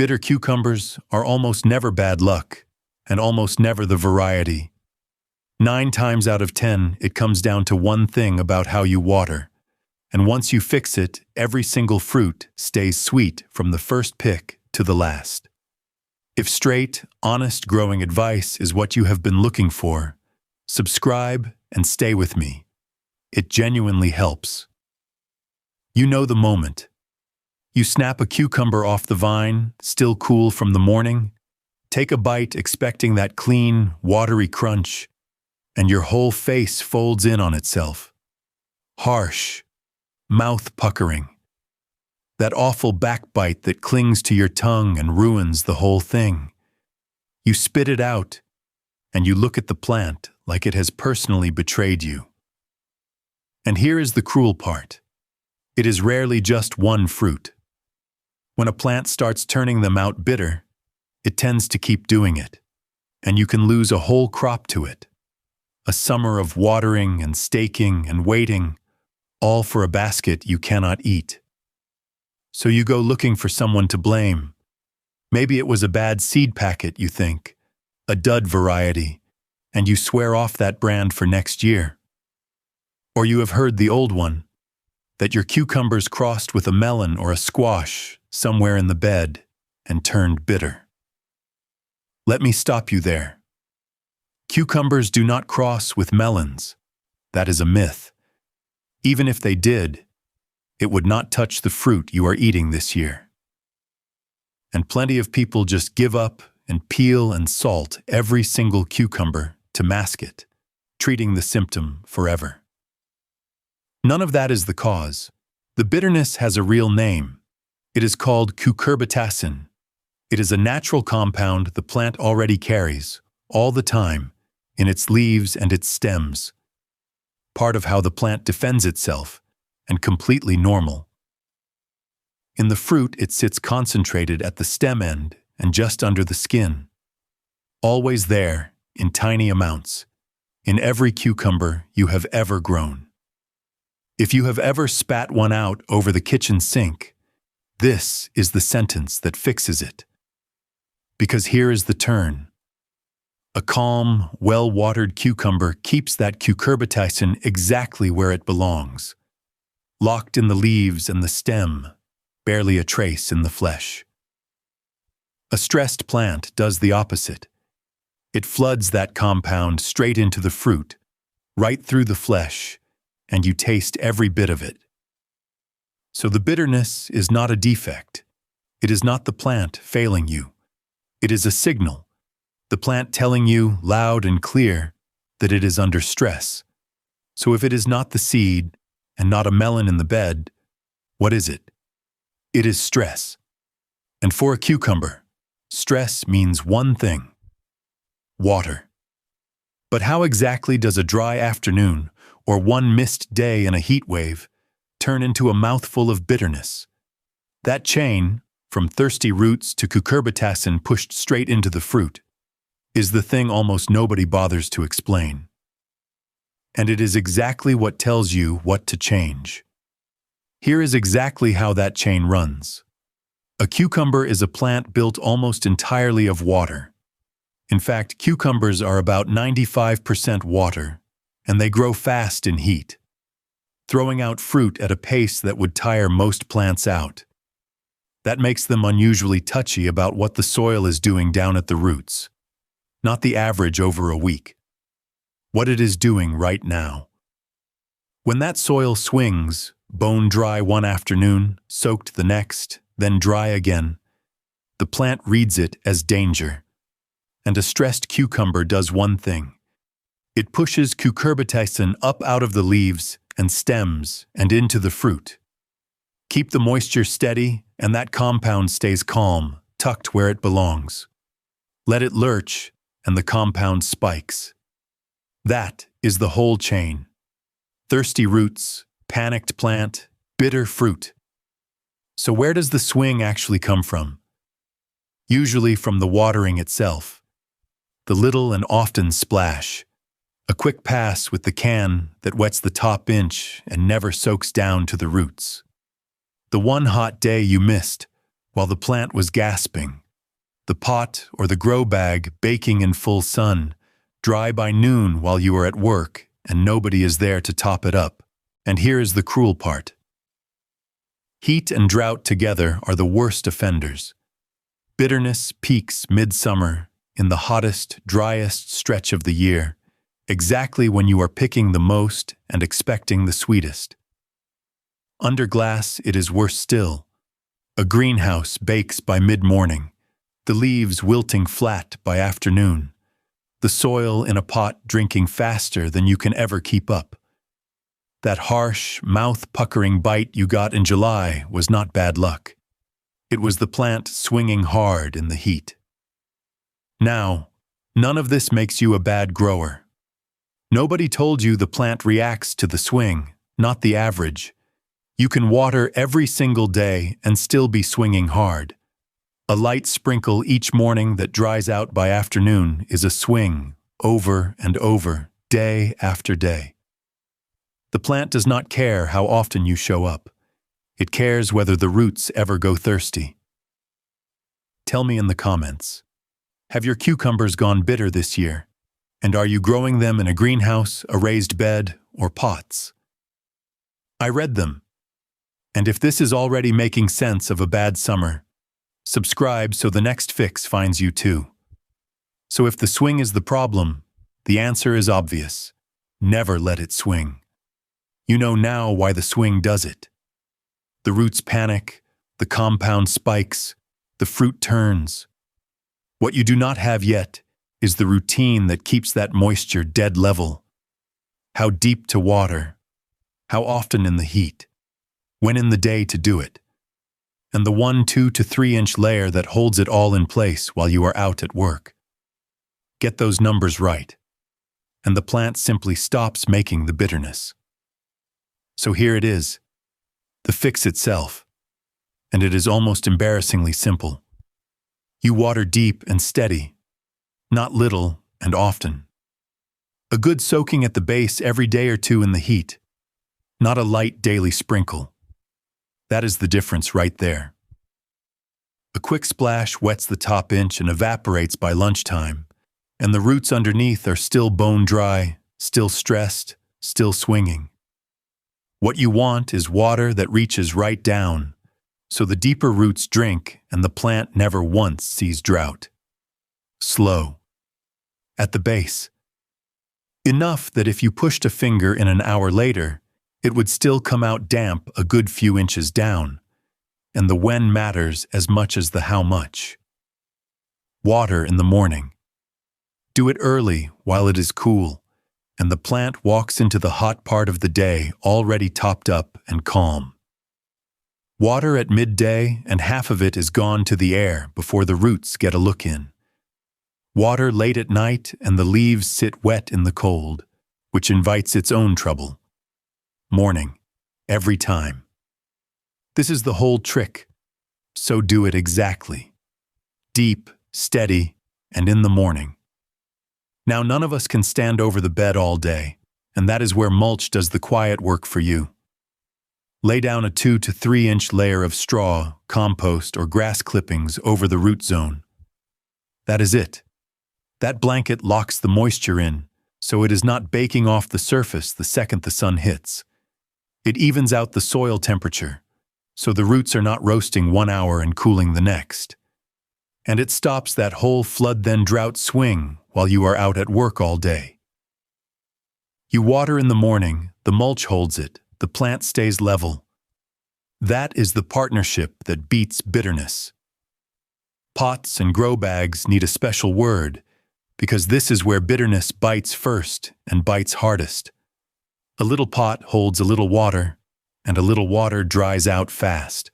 Bitter cucumbers are almost never bad luck, and almost never the variety. 9 times out of 10, it comes down to one thing about how you water. And once you fix it, every single fruit stays sweet from the first pick to the last. If straight, honest growing advice is what you have been looking for, subscribe and stay with me. It genuinely helps. You know the moment. You snap a cucumber off the vine, still cool from the morning, take a bite expecting that clean, watery crunch, and your whole face folds in on itself. Harsh, mouth-puckering. That awful backbite that clings to your tongue and ruins the whole thing. You spit it out, and you look at the plant like it has personally betrayed you. And here is the cruel part. It is rarely just one fruit. When a plant starts turning them out bitter, it tends to keep doing it, and you can lose a whole crop to it. A summer of watering and staking and waiting, all for a basket you cannot eat. So you go looking for someone to blame. Maybe it was a bad seed packet, you think, a dud variety, and you swear off that brand for next year. Or you have heard the old one, that your cucumbers crossed with a melon or a squash somewhere in the bed and turned bitter. Let me stop you there. Cucumbers do not cross with melons. That is a myth. Even if they did, it would not touch the fruit you are eating this year. And plenty of people just give up and peel and salt every single cucumber to mask it, treating the symptom forever. None of that is the cause. The bitterness has a real name. It is called cucurbitacin. It is a natural compound the plant already carries, all the time, in its leaves and its stems. Part of how the plant defends itself, and completely normal. In the fruit, it sits concentrated at the stem end and just under the skin. Always there, in tiny amounts, in every cucumber you have ever grown. If you have ever spat one out over the kitchen sink, this is the sentence that fixes it. Because here is the turn. A calm, well-watered cucumber keeps that cucurbitacin exactly where it belongs, locked in the leaves and the stem, barely a trace in the flesh. A stressed plant does the opposite. It floods that compound straight into the fruit, right through the flesh, and you taste every bit of it. So the bitterness is not a defect. It is not the plant failing you. It is a signal, the plant telling you loud and clear that it is under stress. So if it is not the seed and not a melon in the bed, what is it? It is stress. And for a cucumber, stress means one thing: water. But how exactly does a dry afternoon or one missed day in a heat wave turn into a mouthful of bitterness? That chain, from thirsty roots to cucurbitacin pushed straight into the fruit, is the thing almost nobody bothers to explain. And it is exactly what tells you what to change. Here is exactly how that chain runs. A cucumber is a plant built almost entirely of water. In fact, cucumbers are about 95% water, and they grow fast in heat, throwing out fruit at a pace that would tire most plants out. That makes them unusually touchy about what the soil is doing down at the roots, not the average over a week. What it is doing right now. When that soil swings, bone dry one afternoon, soaked the next, then dry again, the plant reads it as danger. And a stressed cucumber does one thing. It pushes cucurbitacin up out of the leaves and stems and into the fruit. Keep the moisture steady, and that compound stays calm, tucked where it belongs. Let it lurch, and the compound spikes. That is the whole chain. Thirsty roots, panicked plant, bitter fruit. So where does the swing actually come from? Usually from the watering itself. The little and often splash. A quick pass with the can that wets the top inch and never soaks down to the roots. The one hot day you missed, while the plant was gasping, the pot or the grow bag baking in full sun, dry by noon while you are at work and nobody is there to top it up. And here is the cruel part. Heat and drought together are the worst offenders. Bitterness peaks midsummer in the hottest, driest stretch of the year, exactly when you are picking the most and expecting the sweetest. Under glass, it is worse still. A greenhouse bakes by mid-morning, the leaves wilting flat by afternoon, the soil in a pot drinking faster than you can ever keep up. That harsh, mouth-puckering bite you got in July was not bad luck. It was the plant swinging hard in the heat. Now, none of this makes you a bad grower. Nobody told you the plant reacts to the swing, not the average. You can water every single day and still be swinging hard. A light sprinkle each morning that dries out by afternoon is a swing, over and over, day after day. The plant does not care how often you show up. It cares whether the roots ever go thirsty. Tell me in the comments, have your cucumbers gone bitter this year? And are you growing them in a greenhouse, a raised bed, or pots? I read them. And if this is already making sense of a bad summer, subscribe so the next fix finds you too. So if the swing is the problem, the answer is obvious. Never let it swing. You know now why the swing does it. The roots panic, the compound spikes, the fruit turns. What you do not have yet is the routine that keeps that moisture dead level. How deep to water, how often in the heat, when in the day to do it, and the 1, 2 to 3 inch layer that holds it all in place while you are out at work. Get those numbers right, and the plant simply stops making the bitterness. So here it is, the fix itself, and it is almost embarrassingly simple. You water deep and steady, not little and often. A good soaking at the base every day or two in the heat, not a light daily sprinkle. That is the difference right there. A quick splash wets the top inch and evaporates by lunchtime, and the roots underneath are still bone dry, still stressed, still swinging. What you want is water that reaches right down, so the deeper roots drink and the plant never once sees drought. Slow. At the base. Enough that if you pushed a finger in an hour later, it would still come out damp a good few inches down, and the when matters as much as the how much. Water in the morning. Do it early while it is cool, and the plant walks into the hot part of the day already topped up and calm. Water at midday and half of it is gone to the air before the roots get a look in. Water late at night and the leaves sit wet in the cold, which invites its own trouble. Morning, every time. This is the whole trick, so do it exactly. Deep, steady, and in the morning. Now none of us can stand over the bed all day, and that is where mulch does the quiet work for you. Lay down a 2 to 3 inch layer of straw, compost, or grass clippings over the root zone. That is it. That blanket locks the moisture in, so it is not baking off the surface the second the sun hits. It evens out the soil temperature, so the roots are not roasting 1 hour and cooling the next. And it stops that whole flood then drought swing while you are out at work all day. You water in the morning, the mulch holds it, the plant stays level. That is the partnership that beats bitterness. Pots and grow bags need a special word, because this is where bitterness bites first and bites hardest. A little pot holds a little water, and a little water dries out fast.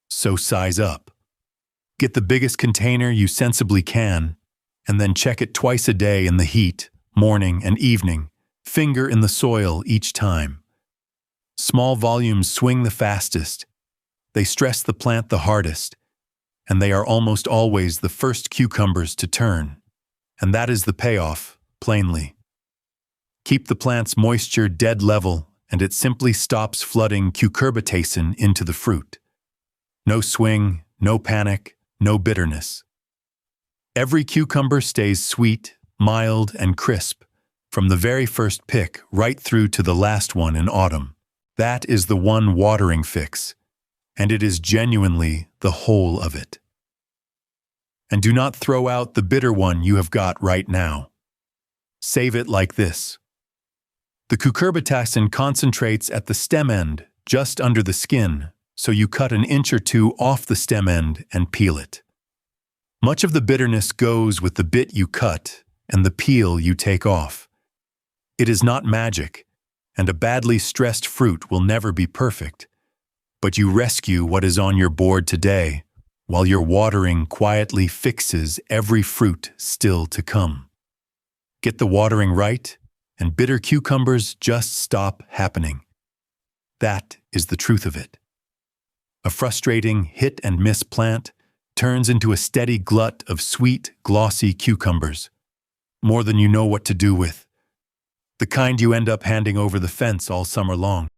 So size up. Get the biggest container you sensibly can, and then check it twice a day in the heat, morning and evening, finger in the soil each time. Small volumes swing the fastest, they stress the plant the hardest, and they are almost always the first cucumbers to turn. And that is the payoff, plainly. Keep the plant's moisture dead level, and it simply stops flooding cucurbitacin into the fruit. No swing, no panic, no bitterness. Every cucumber stays sweet, mild, and crisp, from the very first pick right through to the last one in autumn. That is the one watering fix, and it is genuinely the whole of it. And do not throw out the bitter one you have got right now. Save it like this. The cucurbitacin concentrates at the stem end, just under the skin, so you cut an inch or two off the stem end and peel it. Much of the bitterness goes with the bit you cut and the peel you take off. It is not magic, and a badly stressed fruit will never be perfect, but you rescue what is on your board today, while your watering quietly fixes every fruit still to come. Get the watering right, and bitter cucumbers just stop happening. That is the truth of it. A frustrating hit-and-miss plant turns into a steady glut of sweet, glossy cucumbers, more than you know what to do with, the kind you end up handing over the fence all summer long.